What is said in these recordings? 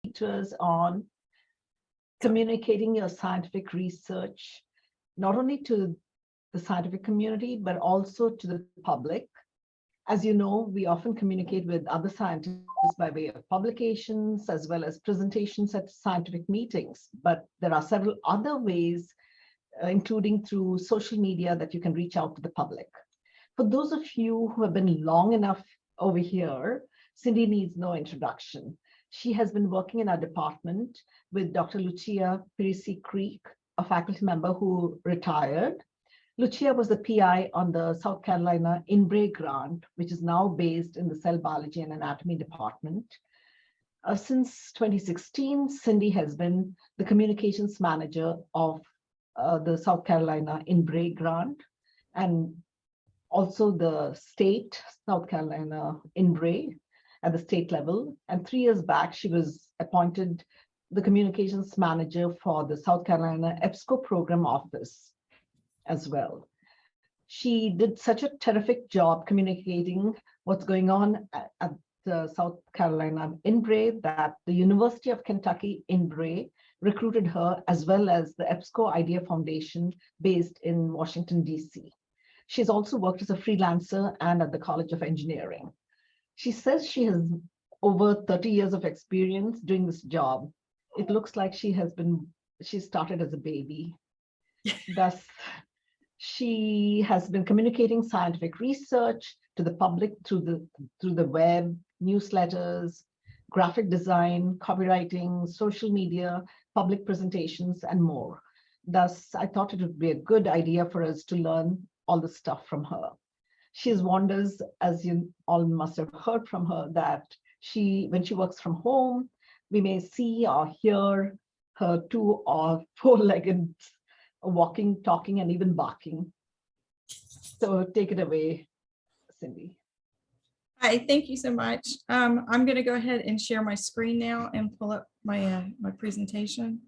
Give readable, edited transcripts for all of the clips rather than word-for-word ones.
features on communicating your scientific research, not only to the scientific community, but also to the public. As you know, we often communicate with other scientists by way of publications as well as presentations at scientific meetings. But there are several other ways, including through social media, that you can reach out to the public. For those of you who have been long enough over here, Cyndy needs no introduction. She has been working in our department with Dr. Lucia Pirisi-Creek, a faculty member who retired. Lucia was the PI on the South Carolina INBRE grant, which is now based in the Cell Biology and Anatomy department. Since 2016, Cyndy has been the communications manager of the South Carolina INBRE grant and also the state South Carolina INBRE at the state level. And 3 years back, she was appointed the communications manager for the South Carolina EBSCO program office as well. She did such a terrific job communicating what's going on at the South Carolina INBRE that the University of Kentucky INBRE recruited her, as well as the EBSCO Idea Foundation based in Washington, DC. She's also worked as a freelancer and at the College of Engineering. She says she has over 30 years of experience doing this job. It looks like she started as a baby. Thus, she has been communicating scientific research to the public through the web, newsletters, graphic design, copywriting, social media, public presentations, and more. Thus, I thought it would be a good idea for us to learn all the stuff from her. She has wonders, as you all must have heard from her, that when she works from home, we may see or hear her 2 or 4-legged walking, talking, and even barking. So take it away, Cyndy. Hi, thank you so much. I'm going to go ahead and share my screen now and pull up my my presentation.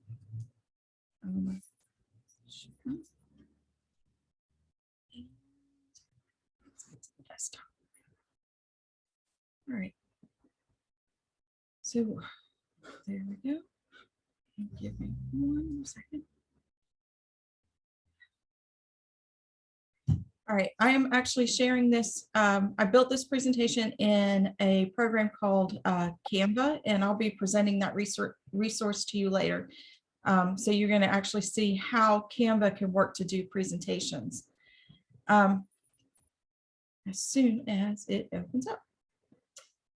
All right. So there we go. Give me 1 more second. All right, I am actually sharing this. I built this presentation in a program called Canva, and I'll be presenting that resource to you later. So you're going to actually see how Canva can work to do presentations as soon as it opens up.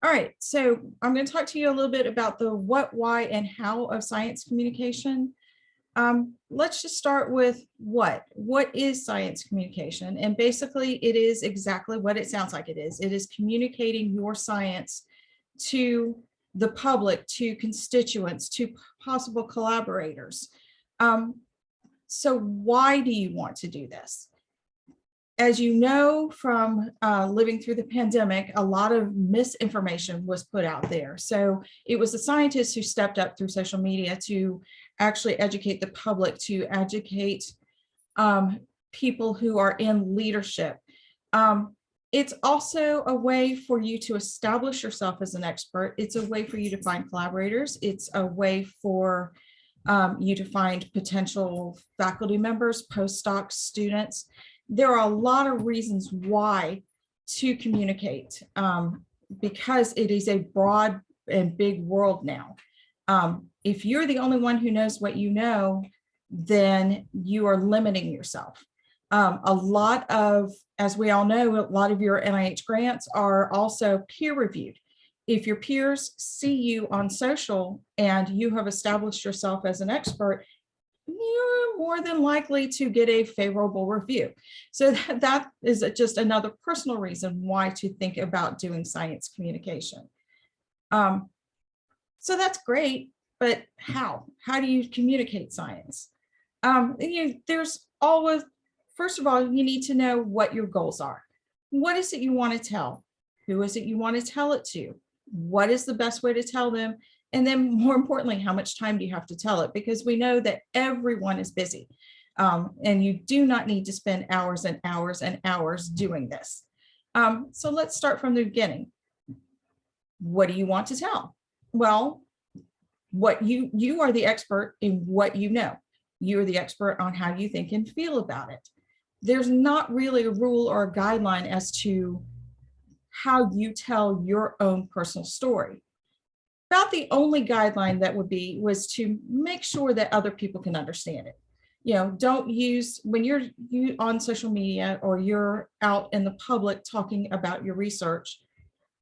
All right, so I'm going to talk to you a little bit about the what, why, and how of science communication. Let's just start with what. What is science communication? And basically, it is exactly what it sounds like it is. It is communicating your science to the public, to constituents, to possible collaborators. So why do you want to do this? As you know from living through the pandemic, a lot of misinformation was put out there. So it was the scientists who stepped up through social media to actually educate the public, to educate people who are in leadership. It's also a way for you to establish yourself as an expert. It's a way for you to find collaborators. It's a way for you to find potential faculty members, postdocs, students. There are a lot of reasons why to communicate because it is a broad and big world now. If you're the only one who knows what you know, then you are limiting yourself. A lot of, as we all know, a lot of your NIH grants are also peer reviewed. If your peers see you on social and you have established yourself as an expert, you're more than likely to get a favorable review. So that is just another personal reason why to think about doing science communication. So that's great, but how? How do you communicate science? There's always, first of all, you need to know what your goals are. What is it you want to tell? Who is it you want to tell it to? What is the best way to tell them? And then more importantly, how much time do you have to tell it? Because we know that everyone is busy and you do not need to spend hours and hours and hours doing this. So let's start from the beginning. What do you want to tell? Well, what you are the expert in what you know. You're the expert on how you think and feel about it. There's not really a rule or a guideline as to how you tell your own personal story. About the only guideline that was to make sure that other people can understand it. You know, don't use, when you're on social media or you're out in the public talking about your research,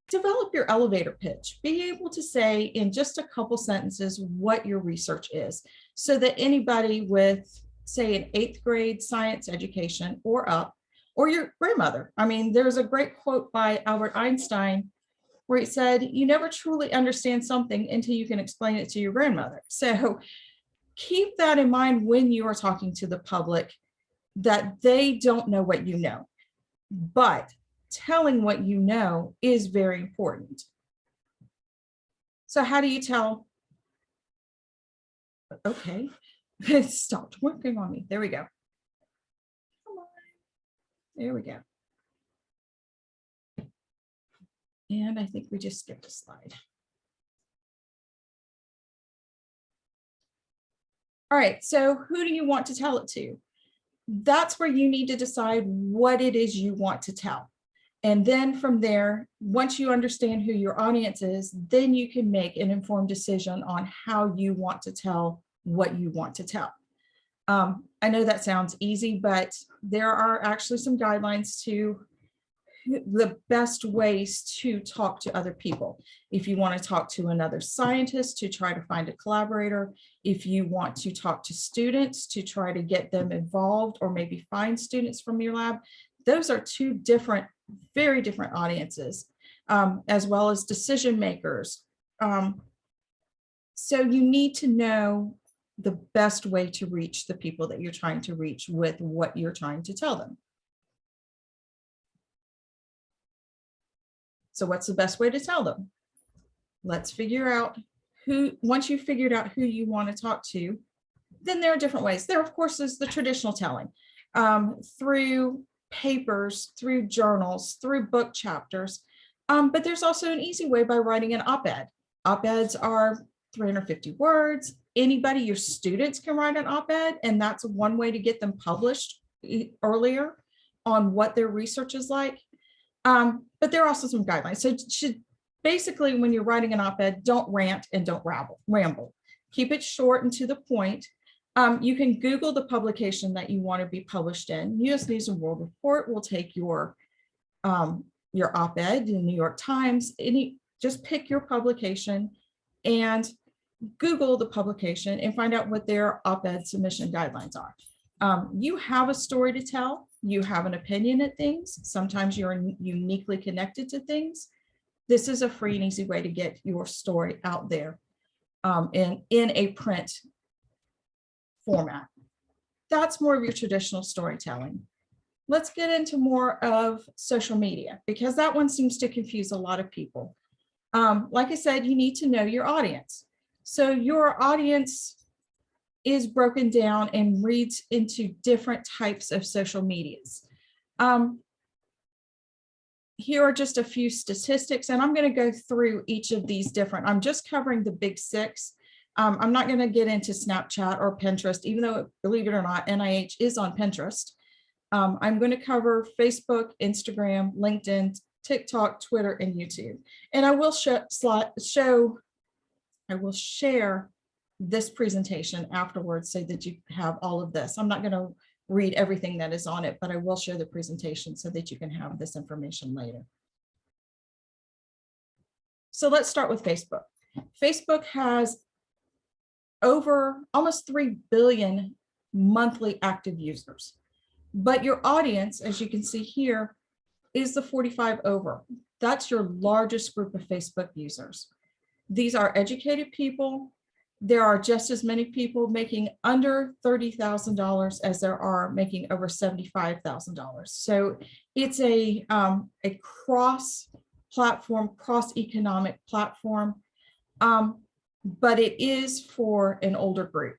develop your elevator pitch. Be able to say in just a couple sentences what your research is, so that anybody with, say, an 8th grade science education or up, or your grandmother. I mean, there's a great quote by Albert Einstein where he said, you never truly understand something until you can explain it to your grandmother. So keep that in mind when you are talking to the public, that they don't know what you know, but telling what you know is very important. So how do you tell? Okay, it stopped working on me. There we go. Come on. There we go. And I think we just skipped a slide. All right, so who do you want to tell it to? That's where you need to decide what it is you want to tell. And then from there, once you understand who your audience is, then you can make an informed decision on how you want to tell what you want to tell. I know that sounds easy, but there are actually some guidelines to the best ways to talk to other people. If you want to talk to another scientist to try to find a collaborator, if you want to talk to students to try to get them involved, or maybe find students from your lab, those are two different, very different audiences, as well as decision makers. So you need to know the best way to reach the people that you're trying to reach with what you're trying to tell them. So what's the best way to tell them? Let's figure out who, once you've figured out who you want to talk to, then there are different ways. There, of course, is the traditional telling, through papers, through journals, through book chapters. But there's also an easy way by writing an op-ed. Op-eds are 350 words. Anybody, your students can write an op-ed, and that's one way to get them published earlier on what their research is like. But there are also some guidelines. So basically, when you're writing an op-ed, don't rant and don't ramble. Keep it short and to the point. You can Google the publication that you want to be published in. US News and World Report will take your op-ed in New York Times. Just pick your publication and Google the publication and find out what their op-ed submission guidelines are. You have a story to tell. You have an opinion at things. Sometimes you're uniquely connected to things. This is a free and easy way to get your story out there in a print format. That's more of your traditional storytelling. Let's get into more of social media, because that one seems to confuse a lot of people. Like I said, you need to know your audience. So your audience is broken down and reads into different types of social medias. Here are just a few statistics, and I'm going to go through each of these different. I'm just covering the big six. I'm not going to get into Snapchat or Pinterest, even though, believe it or not, NIH is on Pinterest. I'm going to cover Facebook, Instagram, LinkedIn, TikTok, Twitter, and YouTube. And I will share this presentation afterwards so that you have all of this. I'm not going to read everything that is on it, but I will share the presentation so that you can have this information later. So let's start with Facebook. Facebook has over almost 3 billion monthly active users, but your audience, as you can see here, is the 45 over. That's your largest group of Facebook users. These are educated people. There are just as many people making under $30,000 as there are making over $75,000. So it's a cross-platform, cross-economic platform, but it is for an older group.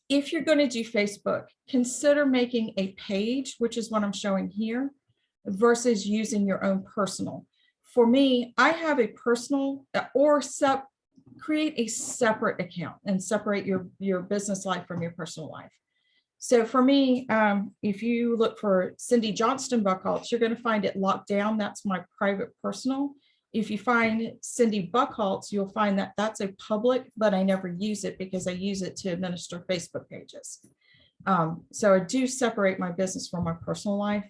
If you're going to do Facebook, consider making a page, which is what I'm showing here, versus using your own personal. For me, I have a personal or create a separate account and separate your business life from your personal life. So for me, if you look for Cyndy Johnston Buckhaults, you're going to find it locked down. That's my private personal. If you find Cyndy Buckhaults, you'll find that that's a public, but I never use it because I use it to administer Facebook pages. So I do separate my business from my personal life.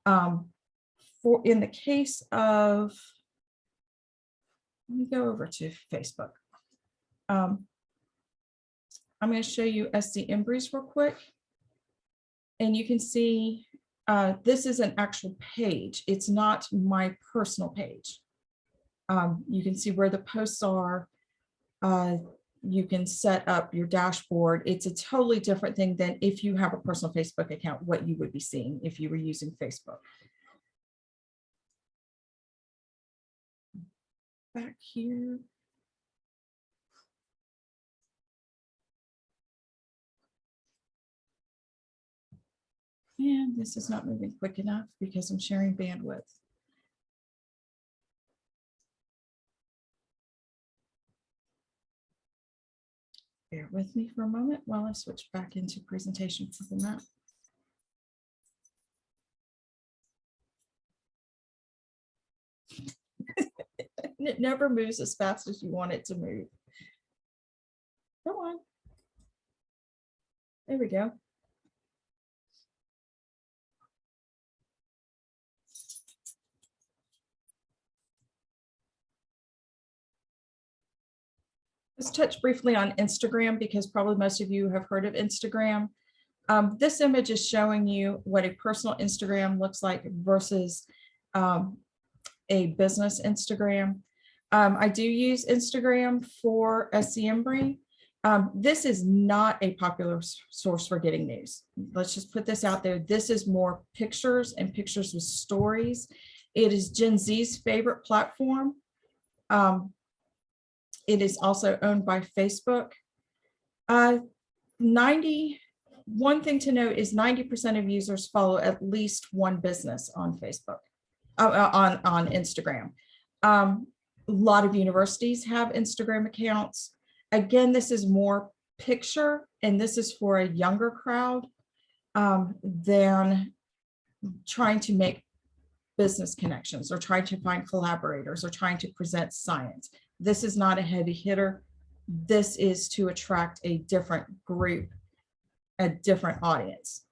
In the case of, let me go over to Facebook. I'm going to show you SC Embry's real quick. And you can see this is an actual page. It's not my personal page. You can see where the posts are. You can set up your dashboard. It's a totally different thing than if you have a personal Facebook account, what you would be seeing if you were using Facebook. Back here. And this is not moving quick enough because I'm sharing bandwidth. Bear with me for a moment while I switch back into presentation for the map. It never moves as fast as you want it to move. Come on. There we go. Let's touch briefly on Instagram because probably most of you have heard of Instagram. This image is showing you what a personal Instagram looks like versus a business Instagram. I do use Instagram for SC Embry. This is not a popular source for getting news. Let's just put this out there. This is more pictures and pictures with stories. It is Gen Z's favorite platform. It is also owned by Facebook. One thing to note is 90% of users follow at least one business on Facebook, on Instagram. A lot of universities have Instagram accounts. Again, this is more picture, and this is for a younger crowd than trying to make business connections or trying to find collaborators or trying to present science. This is not a heavy hitter. This is to attract a different group, a different audience.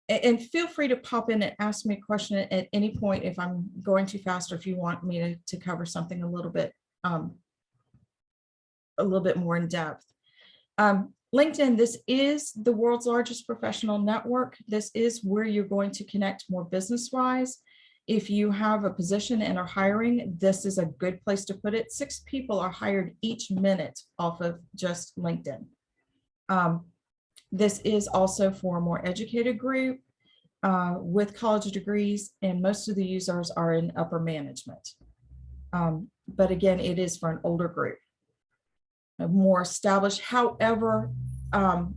And feel free to pop in and ask me a question at any point if I'm going too fast or if you want me to cover something a little bit more in depth. LinkedIn, this is the world's largest professional network. This is where you're going to connect more business-wise. If you have a position and are hiring, this is a good place to put it. 6 people are hired each minute off of just LinkedIn. This is also for a more educated group with college degrees, and most of the users are in upper management. But again, it is for an older group, more established. However,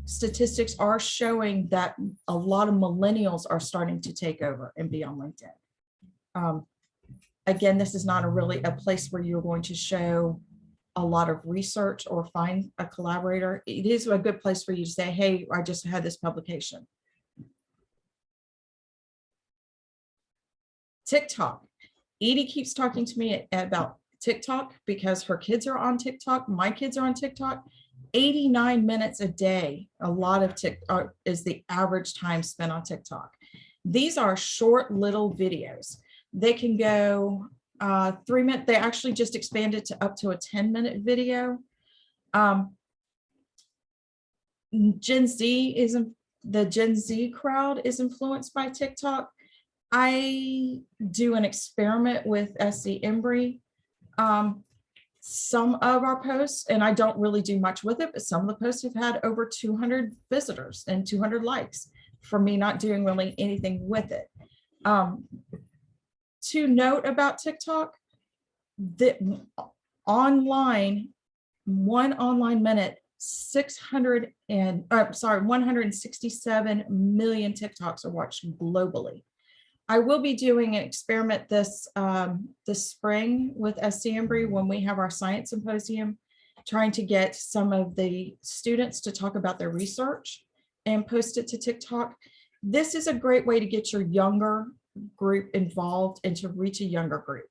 statistics are showing that a lot of millennials are starting to take over and be on LinkedIn. Again, this is not a place where you're going to show a lot of research or find a collaborator. It is a good place for you to say, hey, I just had this publication. TikTok. Edie keeps talking to me about TikTok because her kids are on TikTok. My kids are on TikTok. 89 minutes a day. A lot of TikTok is the average time spent on TikTok. These are short little videos. They can go 3 minutes. They actually just expanded to up to a 10-minute video. The Gen Z crowd is influenced by TikTok. I do an experiment with SC Embry. Some of our posts, and I don't really do much with it, but some of the posts have had over 200 visitors and 200 likes for me not doing really anything with it. To note about TikTok, that one online minute, 167 million TikToks are watched globally. I will be doing an experiment this spring with SC Embry when we have our science symposium, trying to get some of the students to talk about their research and post it to TikTok. This is a great way to get your younger group involved and to reach a younger group.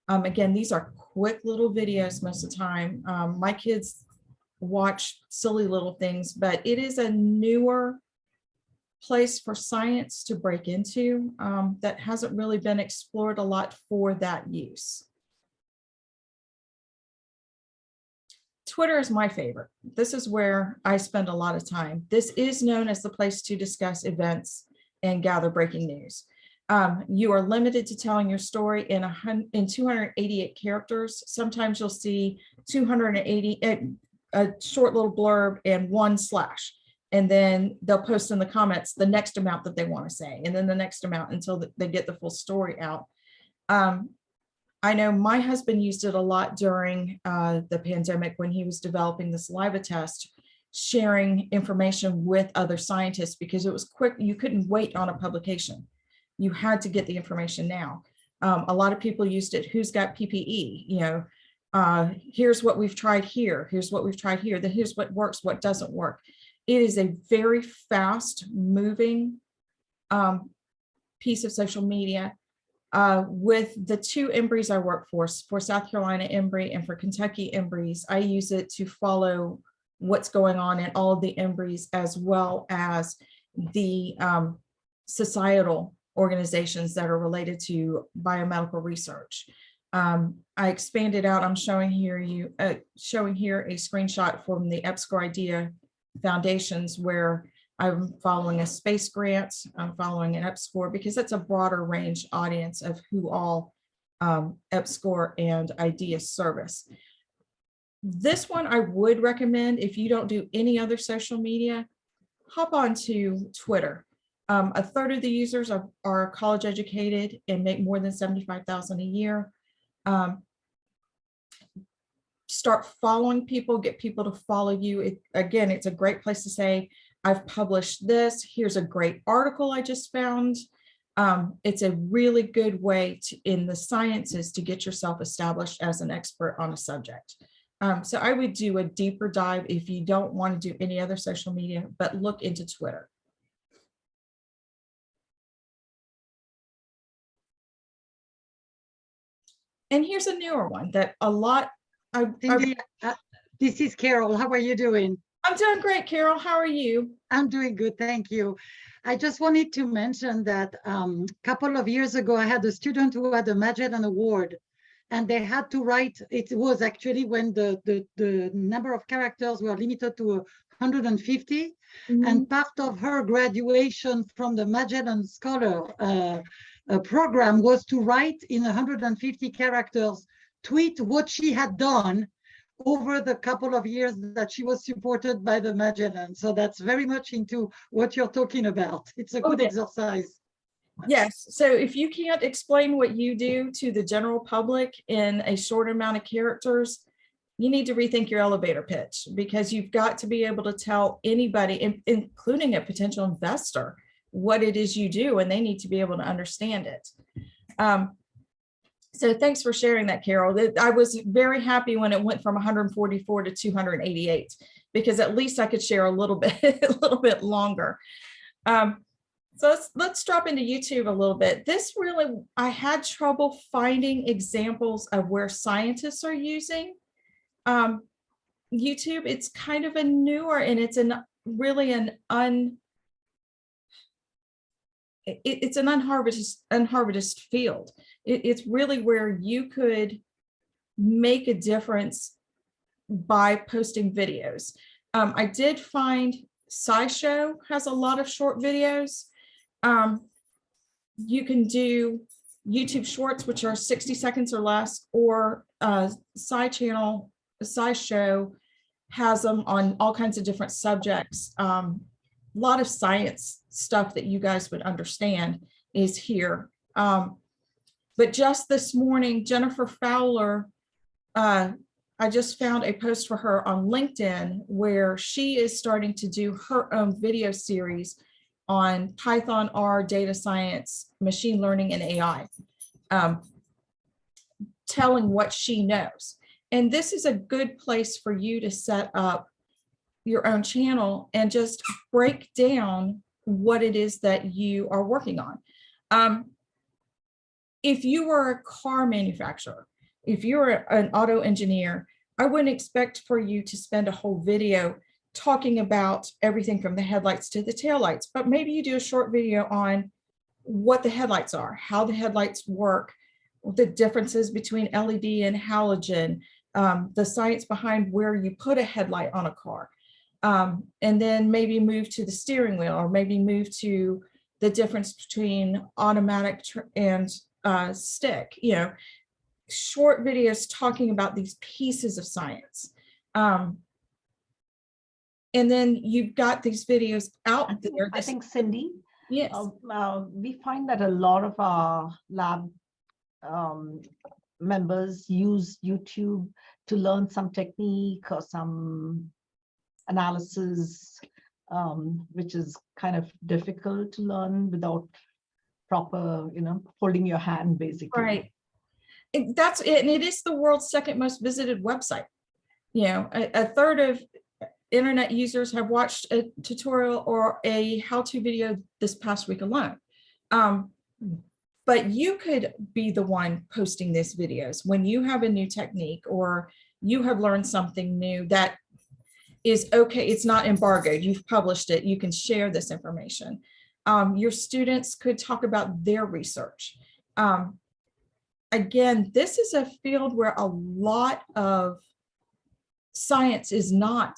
Again, these are quick little videos most of the time. My kids watch silly little things, but it is a newer place for science to break into that hasn't really been explored a lot for that use. Twitter is my favorite. This is where I spend a lot of time. This is known as the place to discuss events and gather breaking news. You are limited to telling your story in 288 characters. Sometimes you'll see 280, a short little blurb and 1/, and then they'll post in the comments the next amount that they want to say, and then the next amount until they get the full story out. I know my husband used it a lot during the pandemic when he was developing the saliva test, sharing information with other scientists because it was quick. You couldn't wait on a publication. You had to get the information now. A lot of people used it. Who's got PPE? You know, here's what we've tried here. Here's what we've tried here. Then here's what works, what doesn't work. It is a very fast moving piece of social media. With the two Embry's I work for South Carolina Embry and for Kentucky Embry's, I use it to follow what's going on in all of the Embry's as well as the societal organizations that are related to biomedical research. I expanded out. I'm showing here a screenshot from the EBSCOR Idea Foundations where I'm following a space grant, I'm following an EBSCOR because that's a broader range audience of who all EBSCOR and IDEA service. This one I would recommend if you don't do any other social media, hop onto Twitter. A third of the users are college educated and make more than $75,000 a year. Start following people, get people to follow you. Again, it's a great place to say, I've published this. Here's a great article I just found. It's a really good way in the sciences to get yourself established as an expert on a subject. So I would do a deeper dive if you don't want to do any other social media, but look into Twitter. And here's a newer one that a lot. Cyndy, this is Carol. How are you doing? I'm doing great, Carol. How are you? I'm doing good, thank you. I just wanted to mention that a couple of years ago, I had a student who had a Magellan Award, and they had to write. It was actually when the number of characters were limited to 150, and part of her graduation from the Magellan Scholar program was to write in 150 characters, tweet what she had done over the couple of years that she was supported by the Magellan. So that's very much into what you're talking about. It's a good exercise. Yes. So if you can't explain what you do to the general public in a short amount of characters, you need to rethink your elevator pitch, because you've got to be able to tell anybody, including a potential investor, what it is you do, and they need to be able to understand it. So thanks for sharing that, Carol. I was very happy when it went from 144 to 288, because at least I could share a little bit, a little bit longer. So let's drop into YouTube a little bit. This really, I had trouble finding examples of where scientists are using YouTube. It's kind of a newer, and it's really an unharvested field. It's really where you could make a difference by posting videos. I did find SciShow has a lot of short videos. You can do YouTube Shorts, which are 60 seconds or less, or SciShow has them on all kinds of different subjects. A lot of science stuff that you guys would understand is here. But just this morning, Jennifer Fowler, I just found a post for her on LinkedIn where she is starting to do her own video series on Python, R, data science, machine learning, and AI, telling what she knows. And this is a good place for you to set up your own channel and just break down what it is that you are working on. If you were a car manufacturer, if you're an auto engineer, I wouldn't expect for you to spend a whole video talking about everything from the headlights to the taillights, but maybe you do a short video on what the headlights are, how the headlights work, the differences between LED and halogen, the science behind where you put a headlight on a car. And then maybe move to the steering wheel, or maybe move to the difference between automatic and stick, short videos talking about these pieces of science. And then you've got these videos out there. I think, Cyndy, yes, we find that a lot of our lab members use YouTube to learn some technique or some analysis, which is kind of difficult to learn without proper, holding your hand, basically. right. That's it. And it is the world's second most visited website. A third of internet users have watched a tutorial or a how-to video this past week alone. But you could be the one posting these videos when you have a new technique or you have learned something new that is okay. It's not embargoed. You've published it. You can share this information. Your students could talk about their research. Again, this is a field where a lot of science is not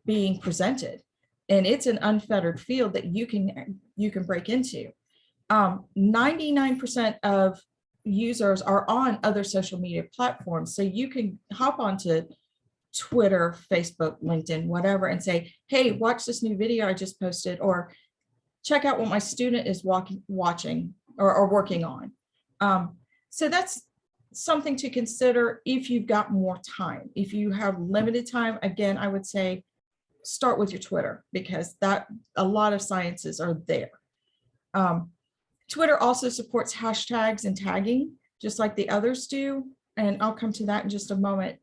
being presented, and it's an unfettered field that you can break into. 99% of users are on other social media platforms, so you can hop onto Twitter, Facebook, LinkedIn, whatever, and say, hey, watch this new video I just posted, or check out what my student is watching or working on. So that's something to consider if you've got more time. If you have limited time, again, I would say start with your Twitter, because a lot of sciences are there. Twitter also supports hashtags and tagging, just like the others do. And I'll come to that in just a moment.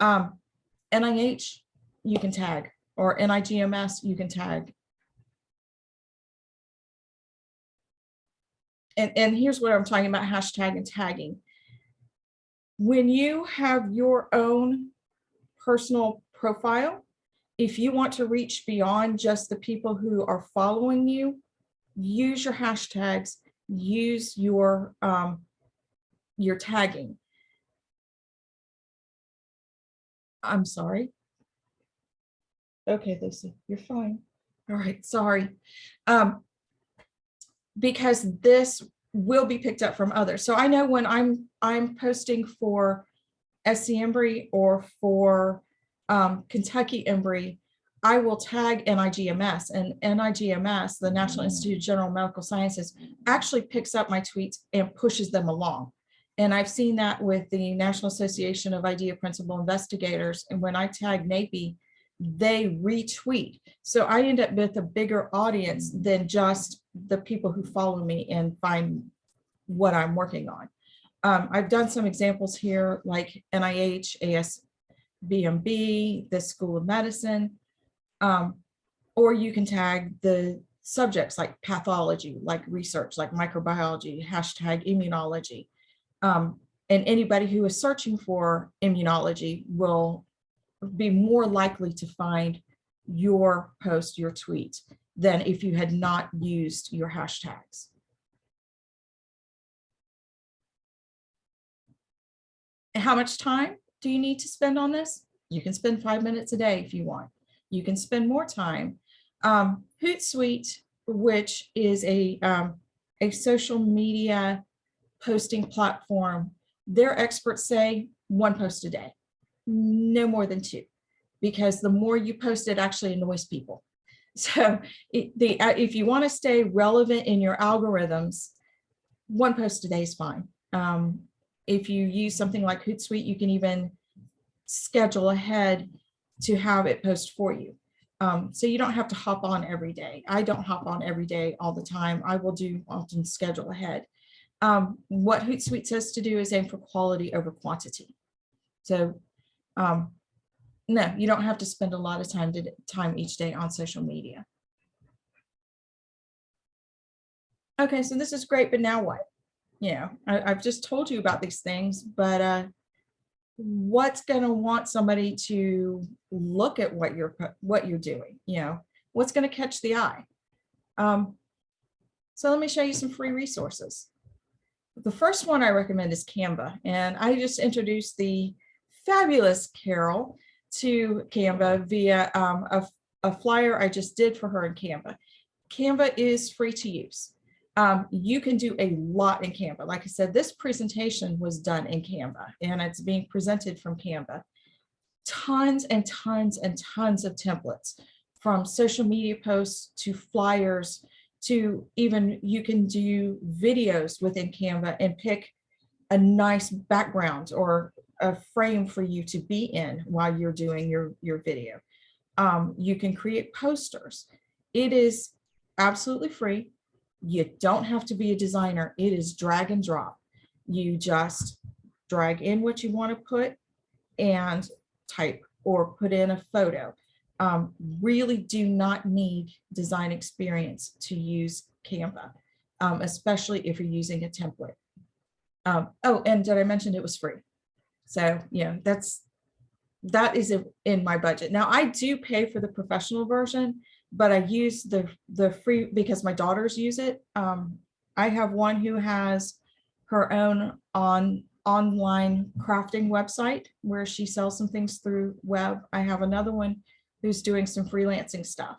NIH, you can tag, or NIGMS, you can tag. And here's what I'm talking about, hashtag and tagging. When you have your own personal profile, if you want to reach beyond just the people who are following you, use your hashtags, use your tagging. I'm sorry. Okay, Lucy, you're fine. All right, sorry. Because this will be picked up from others. So I know when I'm posting for SC Embry or for Kentucky Embry, I will tag NIGMS, and NIGMS, the National Institute of General Medical Sciences, actually picks up my tweets and pushes them along. And I've seen that with the National Association of Idea Principal Investigators. And when I tag NAPI, they retweet. So I end up with a bigger audience than just the people who follow me and find what I'm working on. I've done some examples here, like NIH, ASBMB, the School of Medicine, or you can tag the subjects like pathology, like research, like microbiology, hashtag immunology. And anybody who is searching for immunology will be more likely to find your post, your tweet, than if you had not used your hashtags. And how much time do you need to spend on this? You can spend 5 minutes a day if you want. You can spend more time. Hootsuite, which is a social media posting platform, their experts say 1 post a day, no more than 2, because the more you post, it actually annoys people. So if you want to stay relevant in your algorithms, 1 post a day is fine. If you use something like Hootsuite, you can even schedule ahead to have it post for you. So you don't have to hop on every day. I don't hop on every day all the time. I will do often schedule ahead. What Hootsuite says to do is aim for quality over quantity. So no, you don't have to spend a lot of time each day on social media. Okay, so this is great, but now what? You know, I've just told you about these things, but what's going to want somebody to look at what you're doing? You know, what's going to catch the eye? So let me show you some free resources. The first one I recommend is Canva, and I just introduced the fabulous Carol to Canva via a flyer I just did for her in Canva. Canva is free to use. You can do a lot in Canva. Like I said, this presentation was done in Canva and it's being presented from Canva. Tons and tons and tons of templates, from social media posts to flyers to even you can do videos within Canva and pick a nice background or a frame for you to be in while you're doing your video. You can create posters. It is absolutely free. You don't have to be a designer. It is drag and drop. You just drag in what you want to put and type or put in a photo. Really do not need design experience to use Canva, especially if you're using a template. Oh, and did I mention it was free? So, you know, that is in my budget. Now, I do pay for the professional version, but I use the free because my daughters use it. I have one who has her own online crafting website where she sells some things through web. I have another one who's doing some freelancing stuff,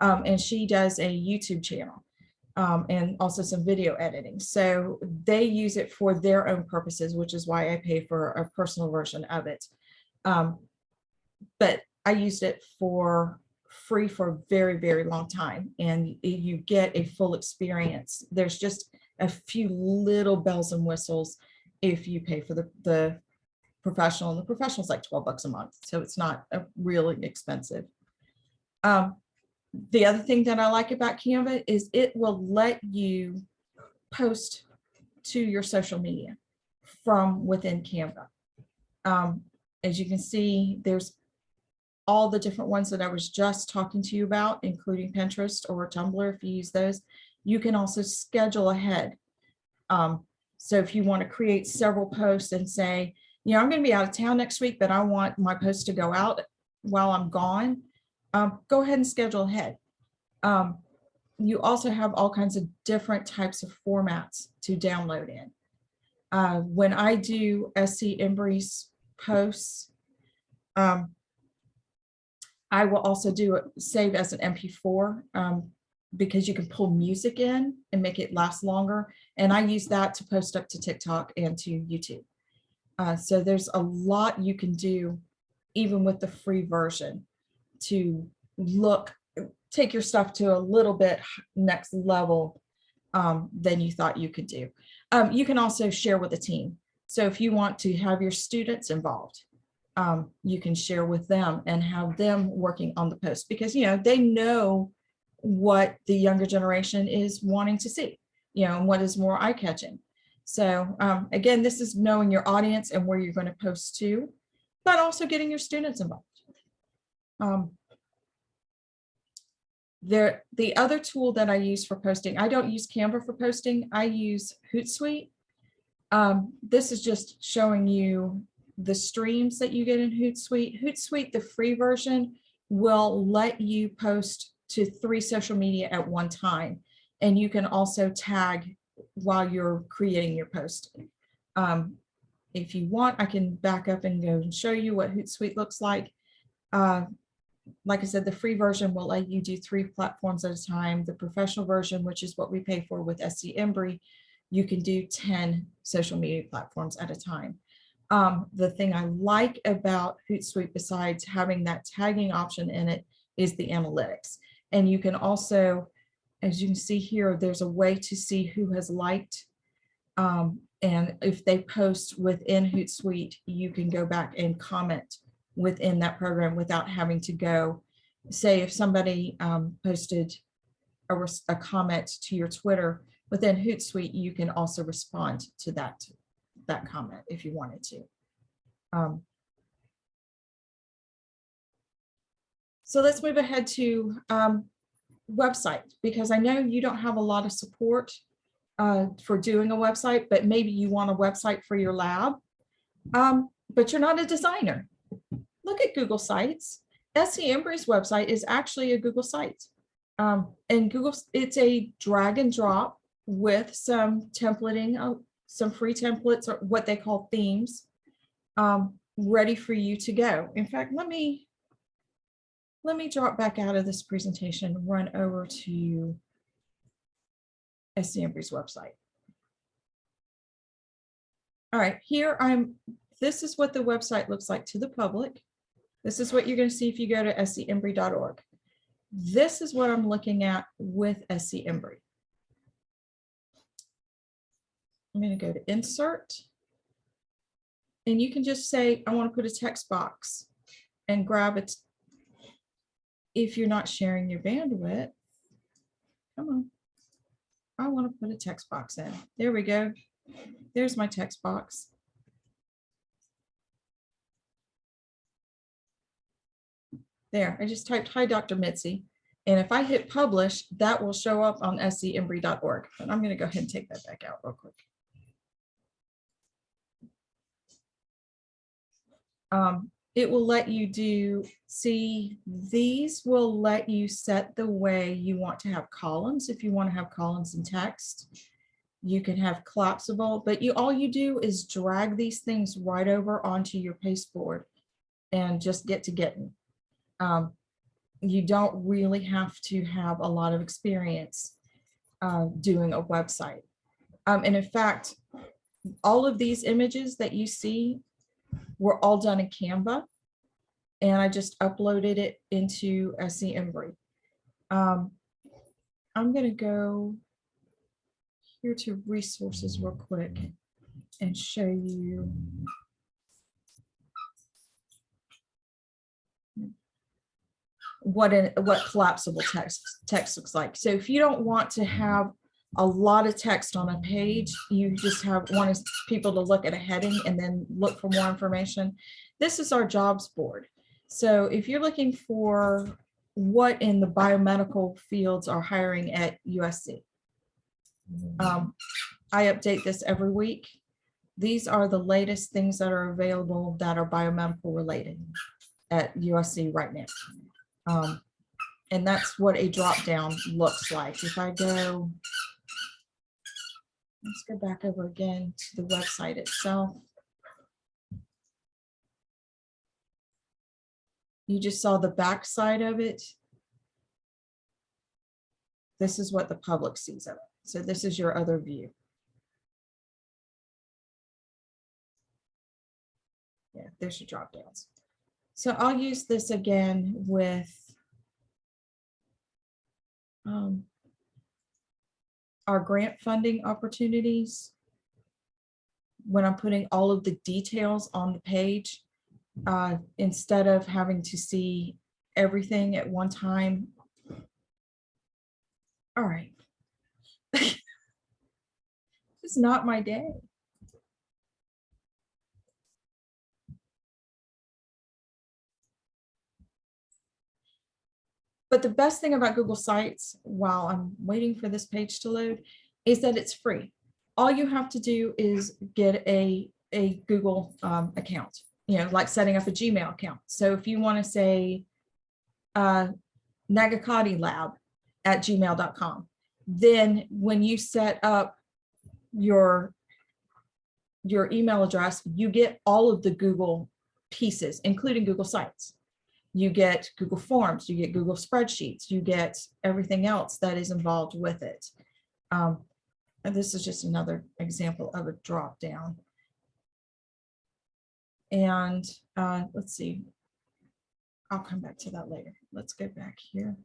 and she does a YouTube channel and also some video editing. So they use it for their own purposes, which is why I pay for a personal version of it. But I used it for free for a very, very long time, and you get a full experience. There's just a few little bells and whistles if you pay for the professional, and the professional is like $12 a month, so it's not really expensive. The other thing that I like about Canva is it will let you post to your social media from within Canva. As you can see, there's all the different ones that I was just talking to you about, including Pinterest or Tumblr if you use those. You can also schedule ahead. So if you want to create several posts and say, you know, I'm going to be out of town next week, but I want my posts to go out while I'm gone, go ahead and schedule ahead. You also have all kinds of different types of formats to download in. When I do SC Embry's posts, I will also do it save as an MP4 because you can pull music in and make it last longer. And I use that to post up to TikTok and to YouTube. So there's a lot you can do even with the free version to take your stuff to a little bit next level than you thought you could do. You can also share with a team. So if you want to have your students involved, you can share with them and have them working on the post, because, you know, they know what the younger generation is wanting to see, you know, and what is more eye-catching. So again, this is knowing your audience and where you're going to post to, but also getting your students involved. The other tool that I use for posting, I don't use Canva for posting, I use Hootsuite. This is just showing you the streams that you get in Hootsuite. Hootsuite, the free version, will let you post to 3 social media at one time. And you can also tag while you're creating your post. If you want, I can back up and go and show you what Hootsuite looks like. Like I said, the free version will let you do 3 platforms at a time. The professional version, which is what we pay for with SC Embry, you can do 10 social media platforms at a time. The thing I like about Hootsuite, besides having that tagging option in it, is the analytics. And you can also, as you can see here, there's a way to see who has liked. And if they post within Hootsuite, you can go back and comment within that program without having to go say if somebody posted a comment to your Twitter, within Hootsuite, you can also respond to that comment if you wanted to. So let's move ahead to website, because I know you don't have a lot of support for doing a website, but maybe you want a website for your lab, but you're not a designer. Look at Google Sites. SC Embry's website is actually a Google site. And Google, it's a drag and drop with some templating, some free templates, or what they call themes, ready for you to go. In fact, let me drop back out of this presentation and run over to SC Embry's website. All right, this is what the website looks like to the public. This is what you're going to see if you go to scembry.org. This is what I'm looking at with SC Embry. I'm going to go to Insert. And you can just say, I want to put a text box and grab it. If you're not sharing your bandwidth, come on. I want to put a text box in. There we go. There's my text box. There, I just typed, hi, Dr. Mitzi. And if I hit publish, that will show up on scembry.org. And I'm going to go ahead and take that back out real quick. It will let you these will let you set the way you want to have columns. If you want to have columns in text, you can have collapsible, but all you do is drag these things right over onto your pasteboard and just get to getting. You don't really have to have a lot of experience doing a website. And in fact, all of these images that you see were all done in Canva, and I just uploaded it into SC Embry. I'm going to go here to resources real quick and show you what collapsible text looks like. So if you don't want to have a lot of text on a page, you just want people to look at a heading and then look for more information. This is our jobs board. So if you're looking for what in the biomedical fields are hiring at USC, I update this every week. These are the latest things that are available that are biomedical related at USC right now. And that's what a drop down looks like. If I go, let's go back over again to the website itself. You just saw the back side of it. This is what the public sees of it. So this is your other view. Yeah, there's your drop downs. So I'll use this again with our grant funding opportunities. When I'm putting all of the details on the page, instead of having to see everything at one time. All right. It's not my day. But the best thing about Google Sites, while I'm waiting for this page to load, is that it's free. All you have to do is get a Google account, like setting up a Gmail account. So if you want to say nagakati@gmail.com, then when you set up your email address, you get all of the Google pieces, including Google Sites. You get Google Forms, you get Google Spreadsheets, you get everything else that is involved with it. And this is just another example of a drop down. And let's see, I'll come back to that later. Let's go back here.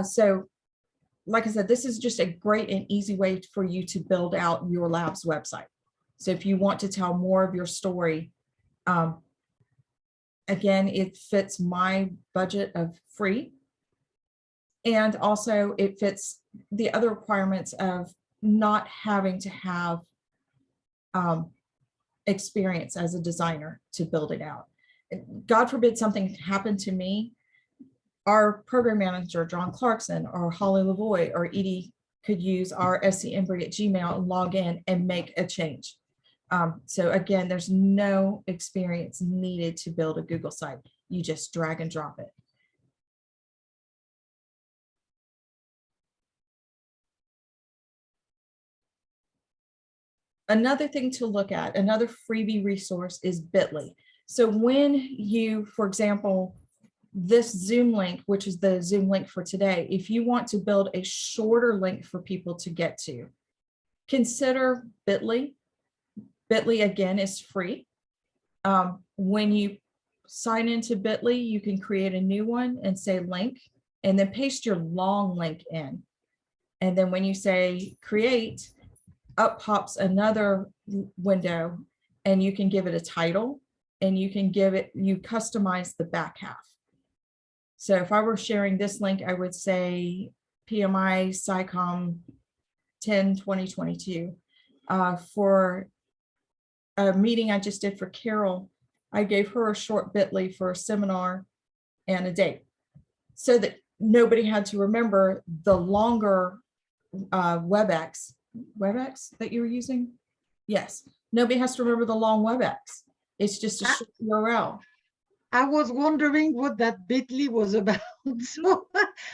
So like I said, this is just a great and easy way for you to build out your lab's website. So if you want to tell more of your story, Again, it fits my budget of free. And also it fits the other requirements of not having to have experience as a designer to build it out. God forbid something happened to me, our program manager, John Clarkson, or Holly Lavoie, or Edie could use our scembry@gmail and log in and make a change. So again, there's no experience needed to build a Google site. You just drag and drop it. Another thing to look at, another freebie resource is Bitly. So when you, for example, this Zoom link, which is the Zoom link for today, if you want to build a shorter link for people to get to, consider Bitly. Bitly, again, is free. When you sign into Bitly, you can create a new one and say link, and then paste your long link in. And then when you say create, up pops another window, and you can give it a title, and you can give it, you customize the back half. So if I were sharing this link, I would say PMI SciComm 10/2022. For a meeting I just did for Carol, I gave her a short bit.ly for a seminar and a date, so that nobody had to remember the longer WebEx that you were using. Yes, nobody has to remember the long WebEx. It's just a short URL. I was wondering what that bit.ly was about. So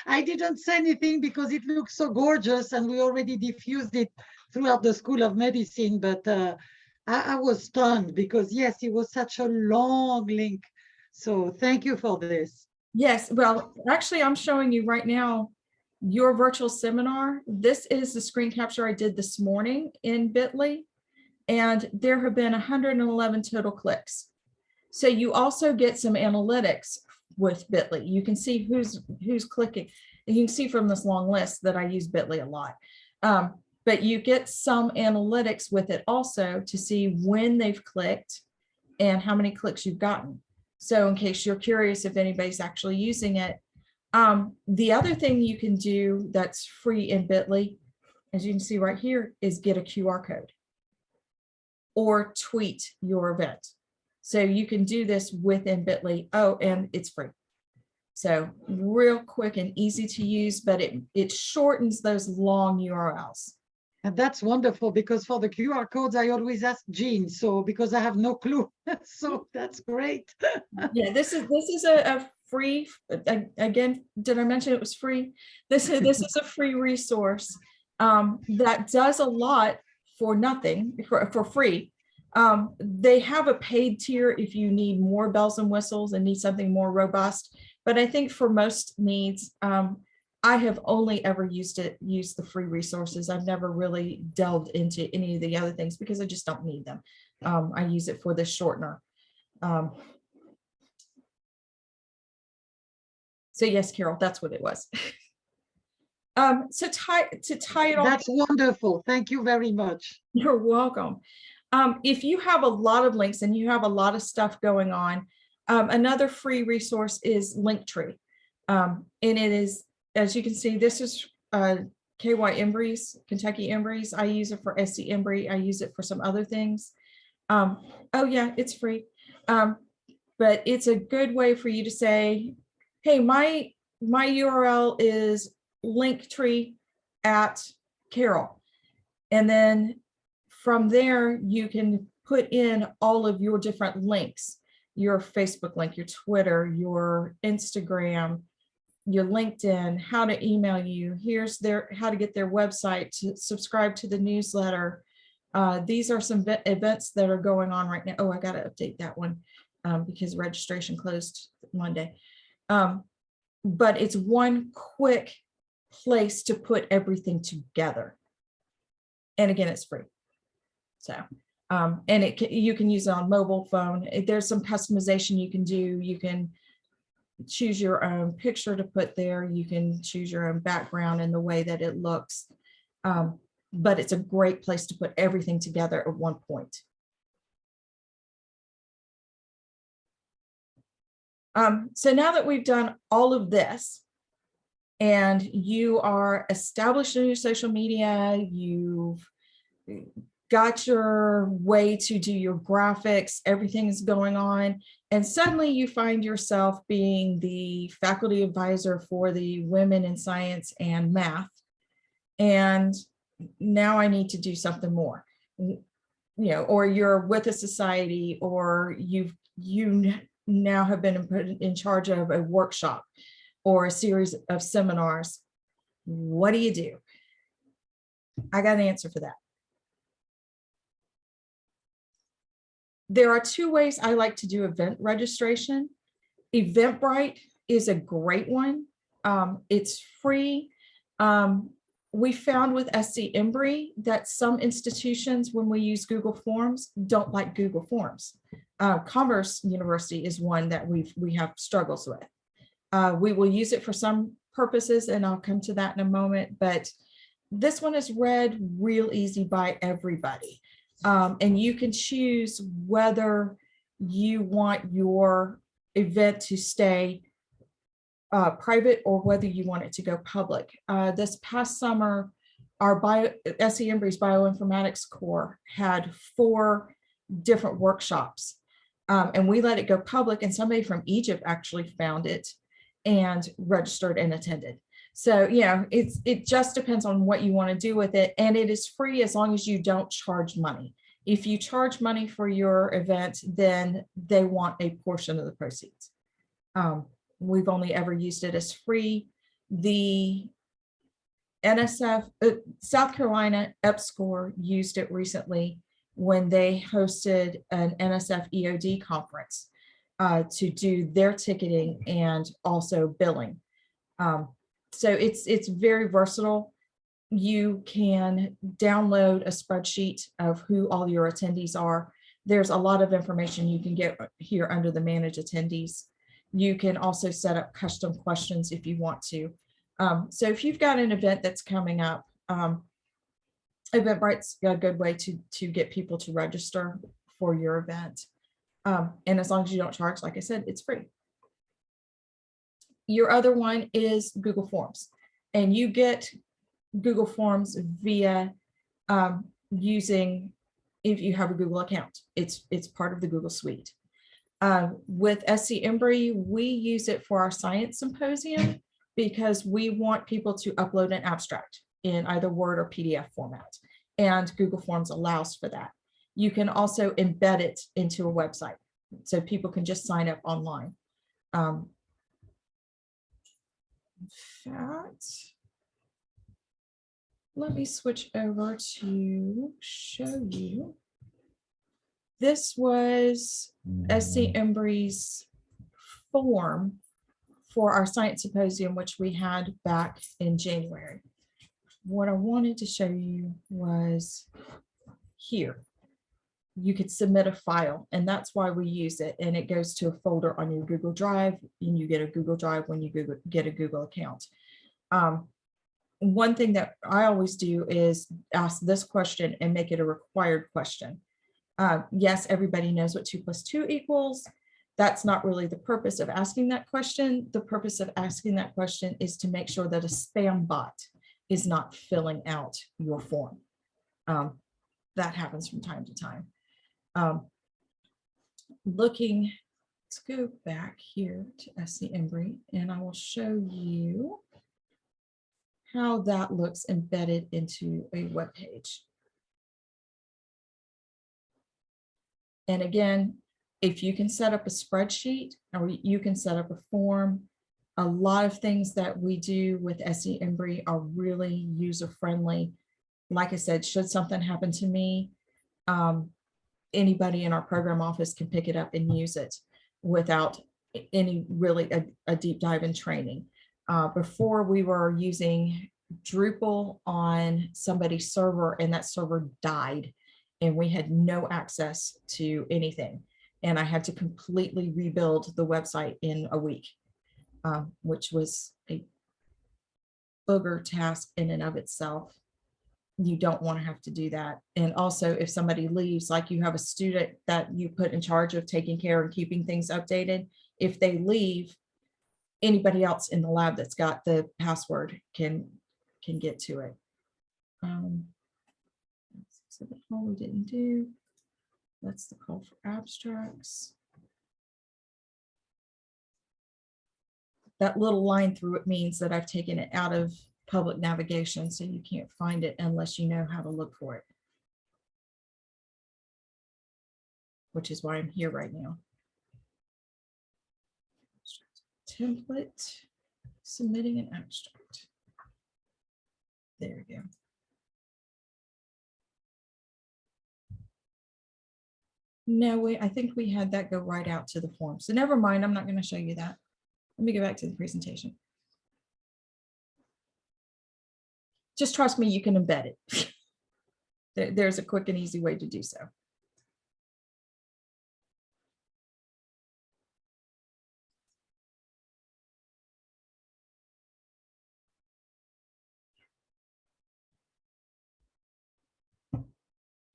I didn't say anything because it looks so gorgeous, and we already diffused it throughout the School of Medicine. But I was stunned because, yes, it was such a long link. So thank you for this. Yes, well, actually, I'm showing you right now your virtual seminar. This is the screen capture I did this morning in Bitly, and there have been 111 total clicks. So you also get some analytics with Bitly. You can see who's clicking. And you can see from this long list that I use Bitly a lot. But you get some analytics with it also to see when they've clicked and how many clicks you've gotten. So in case you're curious if anybody's actually using it. The other thing you can do that's free in Bitly, as you can see right here, is get a QR code or tweet your event. So you can do this within Bitly. Oh, and it's free. So real quick and easy to use, but it shortens those long URLs. And that's wonderful, because for the QR codes, I always ask Jean. So because I have no clue. So that's great. Yeah, this is a free, again, did I mention it was free? This is a free resource that does a lot for nothing, for free. They have a paid tier if you need more bells and whistles and need something more robust. But I think for most needs, I have only ever used the free resources. I've never really delved into any of the other things because I just don't need them. I use it for the shortener. So yes, Carol, that's what it was. To tie it all. That's wonderful. Thank you very much. You're welcome. If you have a lot of links and you have a lot of stuff going on, another free resource is Linktree. And it is, as you can see, this is KY Embry's, Kentucky Embry's. I use it for SC Embry. I use it for some other things. Oh yeah, it's free. But it's a good way for you to say, hey, my URL is Linktree at Carol. And then from there, you can put in all of your different links, your Facebook link, your Twitter, your Instagram, your LinkedIn, how to email you. Here's how to get their website, to subscribe to the newsletter. These are some events that are going on right now. Oh, I got to update that one because registration closed Monday. But it's one quick place to put everything together. And again, it's free. So, and you can use it on mobile phone. There's some customization you can do. You can choose your own picture to put there. You can choose your own background and the way that it looks. But it's a great place to put everything together at one point. So now that we've done all of this, and you are established in your social media, you've got your way to do your graphics, everything is going on, and suddenly you find yourself being the faculty advisor for the Women in Science and Math, and now I need to do something more, or you're with a society, or you now have been put in charge of a workshop or a series of seminars. What do you do? I got an answer for that. There are two ways I like to do event registration. Eventbrite is a great one. It's free. We found with SC Embry that some institutions, when we use Google Forms, don't like Google Forms. Commerce University is one that we have struggles with. We will use it for some purposes, and I'll come to that in a moment, but this one is read real easy by everybody. And you can choose whether you want your event to stay private or whether you want it to go public. This past summer, our SC Embry's bioinformatics core had 4 different workshops, and we let it go public, and somebody from Egypt actually found it and registered and attended. So it just depends on what you want to do with it, and it is free as long as you don't charge money. If you charge money for your event, then they want a portion of the proceeds. We've only ever used it as free. The NSF, South Carolina EPSCoR used it recently when they hosted an NSF EOD conference to do their ticketing and also billing. So it's very versatile. You can download a spreadsheet of who all your attendees are. There's a lot of information you can get here under the manage attendees. You can also set up custom questions if you want to. So if you've got an event that's coming up, Eventbrite's a good way to get people to register for your event. And as long as you don't charge, like I said, it's free. Your other one is Google Forms, and you get Google Forms via using, if you have a Google account, it's part of the Google Suite. With SC Embry, we use it for our science symposium because we want people to upload an abstract in either Word or PDF format, and Google Forms allows for that. You can also embed it into a website, so people can just sign up online. In fact, let me switch over to show you. This was SC Embry's form for our science symposium, which we had back in January. What I wanted to show you was here. You could submit a file, and that's why we use it. And it goes to a folder on your Google Drive, and you get a Google Drive when you get a Google account. One thing that I always do is ask this question and make it a required question. Yes, everybody knows what 2 + 2 equals. That's not really the purpose of asking that question. The purpose of asking that question is to make sure that a spam bot is not filling out your form. That happens from time to time. Let's go back here to SC Embry, and I will show you how that looks embedded into a web page. And again, if you can set up a spreadsheet or you can set up a form, a lot of things that we do with SC Embry are really user-friendly. Like I said, should something happen to me, anybody in our program office can pick it up and use it without any really a deep dive in training. Before, we were using Drupal on somebody's server, and that server died, and we had no access to anything. And I had to completely rebuild the website in a week, which was a booger task in and of itself. You don't want to have to do that. And also, if somebody leaves, like you have a student that you put in charge of taking care and keeping things updated, if they leave, anybody else in the lab that's got the password can get to it. Exhibit hall we didn't do. That's the call for abstracts. That little line through it means that I've taken it out of public navigation, so you can't find it unless you know how to look for it, which is why I'm here right now. Template, submitting an abstract. There we go. No, wait, I think we had that go right out to the form. So never mind, I'm not going to show you that. Let me go back to the presentation. Just trust me, you can embed it. There's a quick and easy way to do so.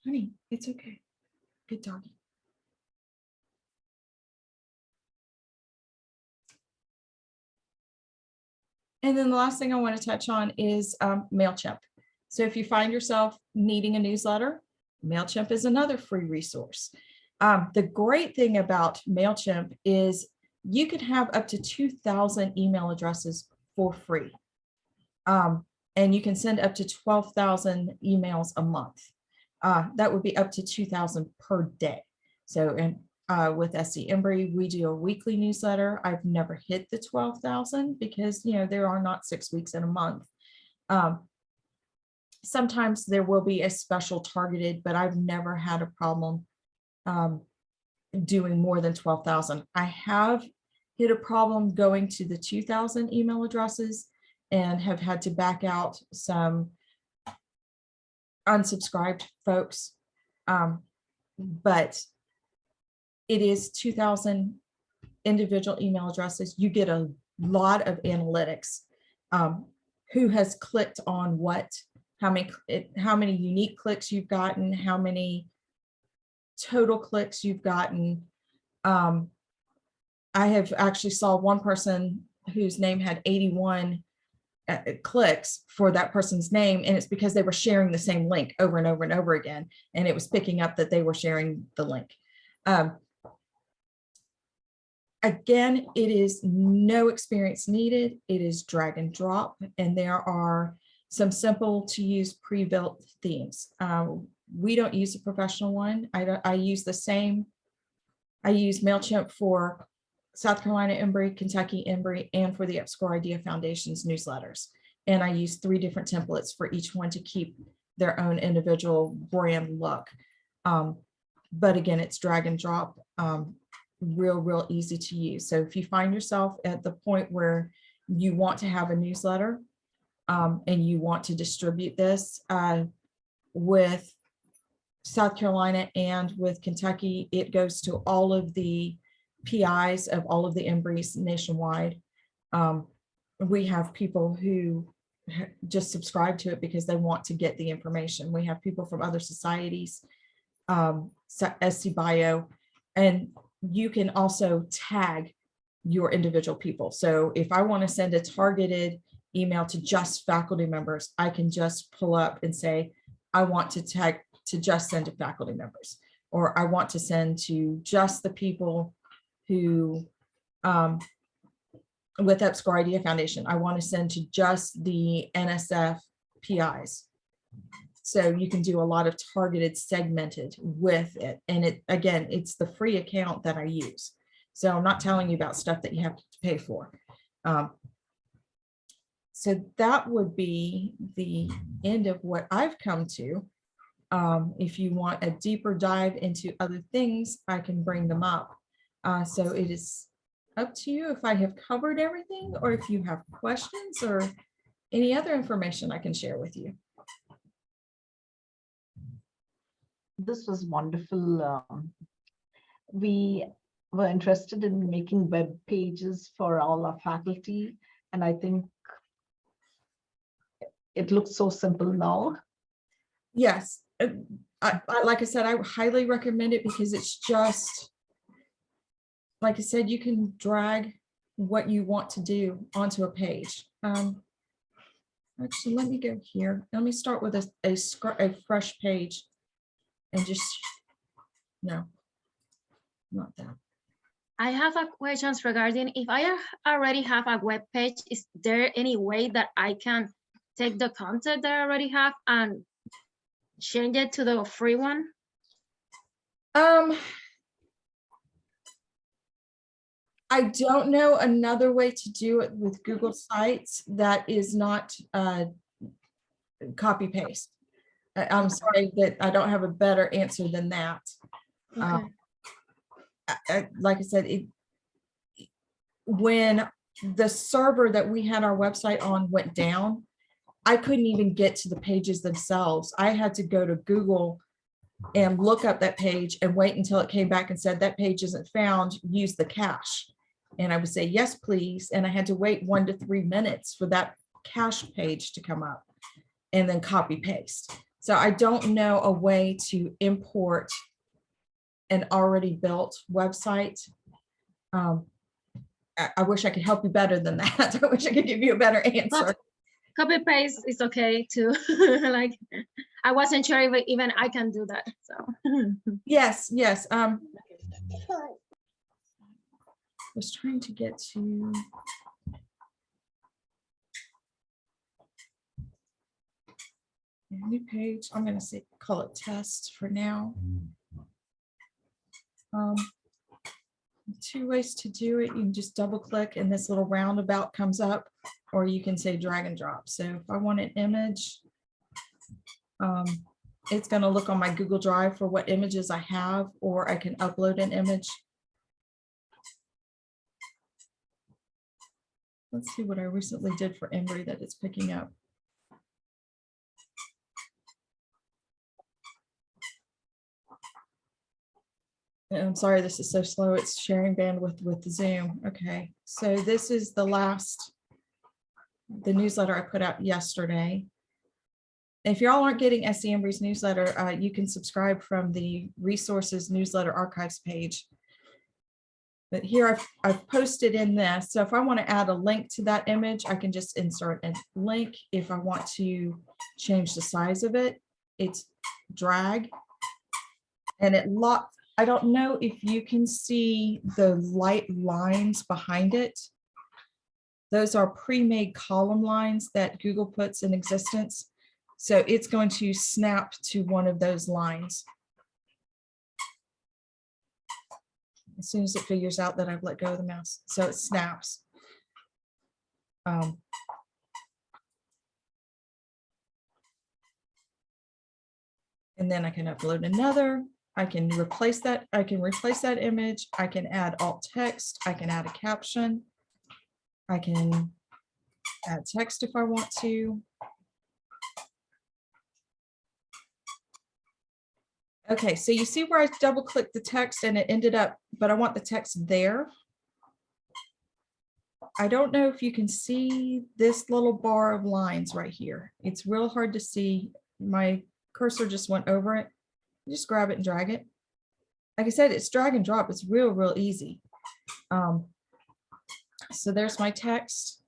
Honey, it's okay. Good doggy. And then the last thing I want to touch on is MailChimp. So if you find yourself needing a newsletter, MailChimp is another free resource. The great thing about MailChimp is you can have up to 2,000 email addresses for free. And you can send up to 12,000 emails a month. That would be up to 2,000 per day. So, with SC Embry, we do a weekly newsletter. I've never hit the 12,000 because, you know, there are not 6 weeks in a month. Sometimes there will be a special targeted, but I've never had a problem doing more than 12,000. I have hit a problem going to the 2,000 email addresses and have had to back out some unsubscribed folks. But it is 2,000 individual email addresses. You get a lot of analytics. Who has clicked on what, how many unique clicks you've gotten, how many total clicks you've gotten. I have actually saw one person whose name had 81 clicks for that person's name, and it's because they were sharing the same link over and over and over again, and it was picking up that they were sharing the link. Again, it is no experience needed. It is drag and drop, and there are some simple to use pre-built themes. We don't use a professional one. I use the same. I use MailChimp for South Carolina Embry, Kentucky Embry, and for the Upscore Idea Foundation's newsletters. And I use 3 different templates for each one to keep their own individual brand look. But again, it's drag and drop, real easy to use. So if you find yourself at the point where you want to have a newsletter and you want to distribute this with South Carolina and with Kentucky, it goes to all of the PIs of all of the Embrys nationwide. We have people who just subscribe to it because they want to get the information. We have people from other societies, SC Bio, and you can also tag your individual people. So if I want to send a targeted email to just faculty members, I can just pull up and say, I want to tag to just send to faculty members, or I want to send to just the people who, with Upscore Idea Foundation, I want to send to just the NSF PIs. So you can do a lot of targeted segmented with it. And it, again, it's the free account that I use. So I'm not telling you about stuff that you have to pay for. So that would be the end of what I've come to. If you want a deeper dive into other things, I can bring them up. So it is up to you if I have covered everything, or if you have questions or any other information I can share with you. This was wonderful. We were interested in making web pages for all our faculty, and I think it looks so simple now. Yes, like I said, I highly recommend it because it's just, like I said, you can drag what you want to do onto a page. Actually, let me go here. Let me start with a fresh page and just, no, not that. I have a questions regarding if I already have a web page, is there any way that I can take the content that I already have and change it to the free one? I don't know another way to do it with Google Sites that is not copy paste. I'm sorry that I don't have a better answer than that. Okay. Like I said, when the server that we had our website on went down, I couldn't even get to the pages themselves. I had to go to Google and look up that page and wait until it came back and said that page isn't found, use the cache. And I would say, yes, please. And I had to wait 1 to 3 minutes for that cache page to come up and then copy paste. So I don't know a way to import an already built website. I wish I could help you better than that. I wish I could give you a better answer. Copy paste is okay too. Like, I wasn't sure if even I can do that. So Yes, yes. I was trying to get to. New page. I'm going to say call it test for now. 2 ways to do it. You can just double click and this little roundabout comes up, or you can say drag and drop. So if I want an image, it's going to look on my Google Drive for what images I have, or I can upload an image. Let's see what I recently did for Embry that it's picking up. I'm sorry, this is so slow. It's sharing bandwidth with the Zoom. Okay, so this is the newsletter I put out yesterday. If y'all aren't getting SC Embry's newsletter, you can subscribe from the resources newsletter archives page. But here I've posted in this. So if I want to add a link to that image, I can just insert a link. If I want to change the size of it, it's drag. And it locks. I don't know if you can see the light lines behind it. Those are pre-made column lines that Google puts in existence. So it's going to snap to one of those lines as soon as it figures out that I've let go of the mouse. So it snaps. And then I can upload another. I can replace that. I can replace that image. I can add alt text. I can add a caption. I can add text if I want to. Okay, so you see where I double clicked the text and it ended up, but I want the text there. I don't know if you can see this little bar of lines right here. It's real hard to see. My cursor just went over it. Just grab it and drag it. Like I said, it's drag and drop. It's real easy. So there's my text.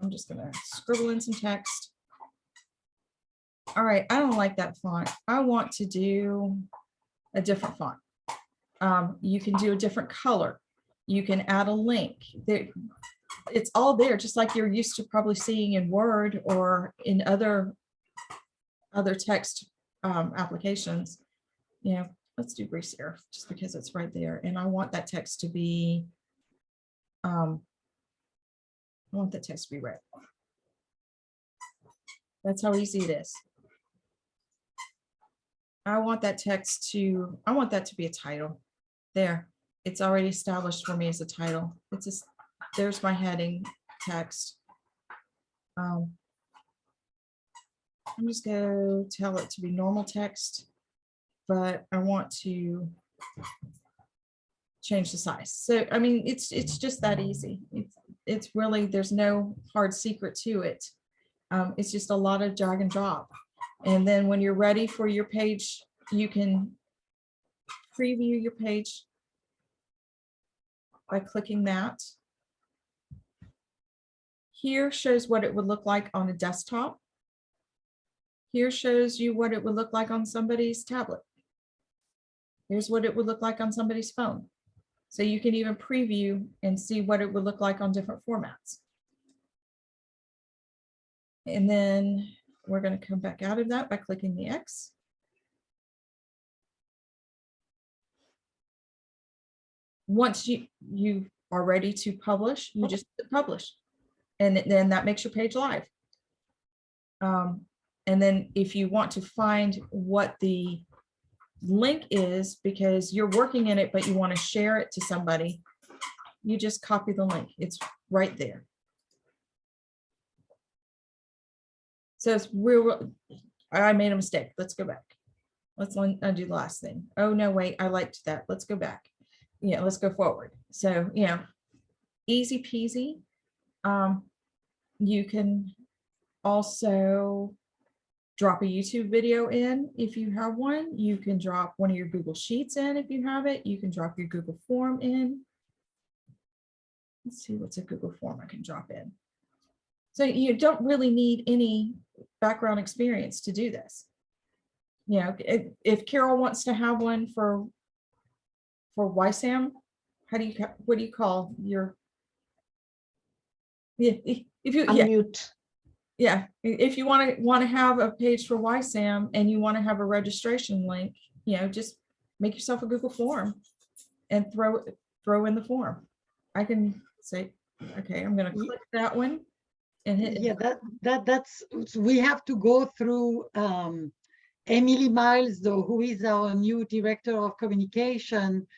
I'm just going to scribble in some text. All right, I don't like that font. I want to do a different font. You can do a different color. You can add a link. It's all there, just like you're used to probably seeing in Word or in other text applications. You know, let's do brief serif just because it's right there. And I want that text to be, I want that text to be red. That's how easy it is. I want that text to, I want that to be a title. There, it's already established for me as a title. It's just, there's my heading text. I'm just going to tell it to be normal text, but I want to change the size. So, I mean, it's just that easy. It's really, there's no hard secret to it. It's just a lot of drag and drop. And then when you're ready for your page you can preview your page by clicking that. Here shows what it would look like on a desktop. Here shows you what it would look like on somebody's tablet. Here's what it would look like on somebody's phone. So you can even preview and see what it would look like on different formats. And then we're going to come back out of that by clicking the X. Once you are ready to publish, you just hit publish. And then that makes your page live. And then if you want to find what the link is, because you're working in it, but you want to share it to somebody, you just copy the link. It's right there. So it's real. I made a mistake. Let's go back. Let's undo the last thing. Oh, no, wait, I liked that. Let's go back. Yeah, let's go forward. So, you know, easy peasy. You can also drop a YouTube video in if you have one. You can drop one of your Google Sheets in if you have it. You can drop your Google form in. Let's see what's a Google form I can drop in. So you don't really need any background experience to do this. You know, if Carol wants to have one for YSAM, what do you call your, yeah, if you, yeah. Unmute. Yeah, if you want to have a page for YSAM and you want to have a registration link, you know, just make yourself a Google form and throw in the form. I can say, okay, I'm going to click that one and hit. Yeah, that's we have to go through Emily Miles, though, who is our new director of communication,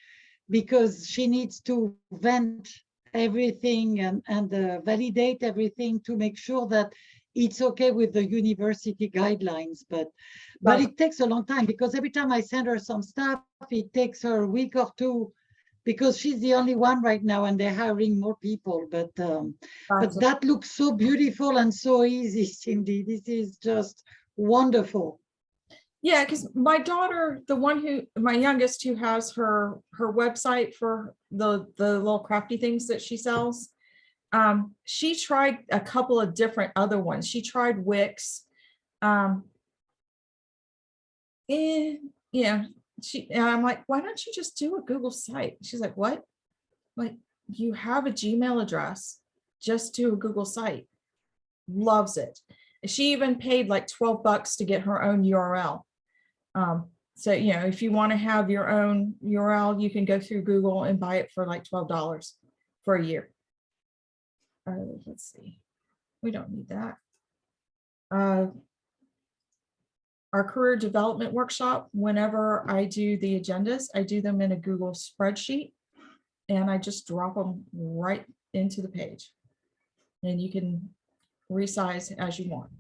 because she needs to vent everything and validate everything to make sure that it's okay with the university guidelines. But it takes a long time, because every time I send her some stuff, it takes her a week or two, because she's the only one right now and they're hiring more people. But that looks so beautiful and so easy, Cindy. This is just wonderful. Yeah, because my daughter, my youngest, who has her website for the little crafty things that she sells, she tried a couple of different other ones. She tried Wix. And I'm like, why don't you just do a Google site? She's like, what? Like, you have a Gmail address, just do a Google site. Loves it. She even paid like $12 to get her own URL. So, you know, if you want to have your own URL, you can go through Google and buy it for like $12 for a year. Let's see. We don't need that. Our career development workshop, whenever I do the agendas, I do them in a Google spreadsheet and I just drop them right into the page. And you can resize as you want.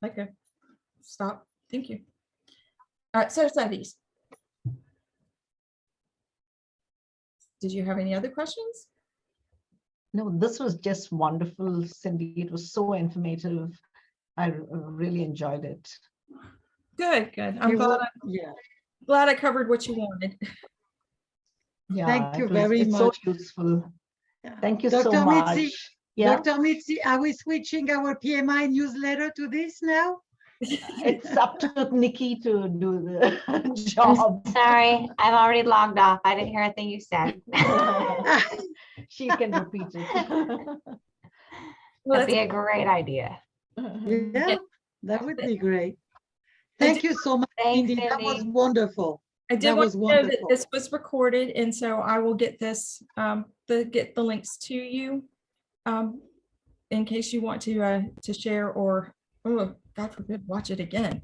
Okay, stop. Thank you. So these. Did you have any other questions? No, this was just wonderful, Cindy. It was so informative. I really enjoyed it. Good. I'm glad I covered what you wanted. Yeah, thank you very much. So useful. Thank you Dr. so much. Mitzi, Yeah. Dr. Mitzi, are we switching our PMI newsletter to this now? It's up to Nikki to do the job. I'm sorry, I've already logged off. I didn't hear a thing you said. She can repeat it. That'd be a great idea. Yeah, that would be great. Thank you so much, Thanks, Cindy. That was Cindy. wonderful. I did That want was to know that wonderful. this was recorded, and so I will get this, get the links to you, in case you want to share or, oh, God forbid, watch it again.